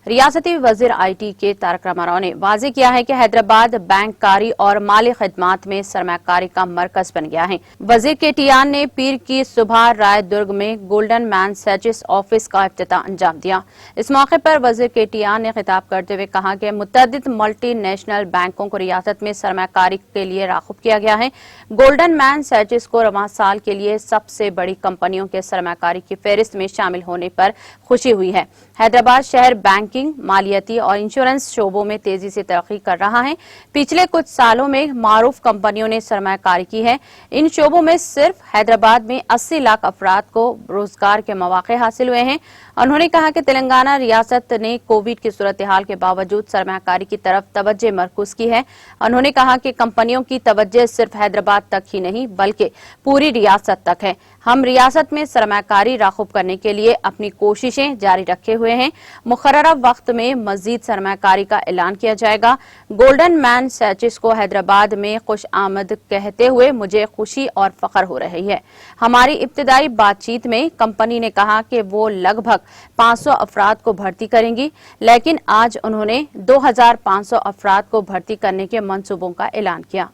ریاستی وزیر I T کے تارک راما راؤ نے واضح کیا ہے کہ حیدرآباد بینک کاری اور مالی خدمات میں سرمایہ کاری کا مرکز بن گیا ہے۔ وزیر کے ٹی آر نے پیر کی صبح رائے درگ میں گولڈن مین سیچس آفس کا افتتاح انجام دیا۔ اس موقع پر وزیر کے ٹی آر نے خطاب کرتے ہوئے کہا کہ متعدد ملٹی نیشنل بینکوں کو ریاست میں سرمایہ کاری کے لیے راغب کیا گیا ہے۔ گولڈن مین سیچس کو رواں سال کے لیے سب سے بڑی کمپنیوں کے سرمایہ کاری کی فہرست میں شامل ہونے پر خوشی ہوئی ہے۔ حیدرآباد شہر بینکنگ، مالیاتی اور انشورنس شعبوں میں تیزی سے ترقی کر رہا ہے۔ پچھلے کچھ سالوں میں معروف کمپنیوں نے سرمایہ کاری کی ہے۔ ان شعبوں میں صرف حیدرآباد میں 80 لاکھ افراد کو روزگار کے مواقع حاصل ہوئے ہیں۔ انہوں نے کہا کہ تلنگانہ ریاست نے کووڈ کی صورتحال کے باوجود سرمایہ کاری کی طرف توجہ مرکوز کی ہے۔ انہوں نے کہا کہ کمپنیوں کی توجہ صرف حیدرآباد تک ہی نہیں بلکہ پوری ریاست تک ہے۔ ہم ریاست میں سرمایہ کاری راغب کرنے کے لیے اپنی کوششیں جاری رکھے ہوئے ہیں۔ مقررہ وقت میں مزید سرمایہ کاری کا اعلان کیا جائے گا۔ گولڈن مین سیچس کو حیدرآباد میں خوش آمد کہتے ہوئے مجھے خوشی اور فخر ہو رہی ہے۔ ہماری ابتدائی بات چیت میں کمپنی نے کہا کہ وہ لگ بھگ 500 افراد کو بھرتی کریں گی، لیکن آج انہوں نے 2500 افراد کو بھرتی کرنے کے منصوبوں کا اعلان کیا۔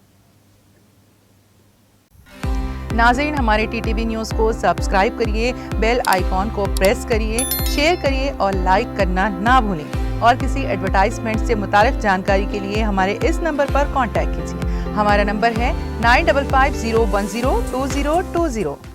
ناظرین، ہمارے ٹی ٹی وی نیوز کو سبسکرائب کریے، بیل آئیکن کو پریس کریے، شیئر کریے اور لائک کرنا نہ بھولیں۔ اور کسی ایڈورٹائزمنٹ سے متعلق جانکاری کے لیے ہمارے اس نمبر پر کانٹیکٹ کیجیے۔ ہمارا نمبر ہے 9550102020۔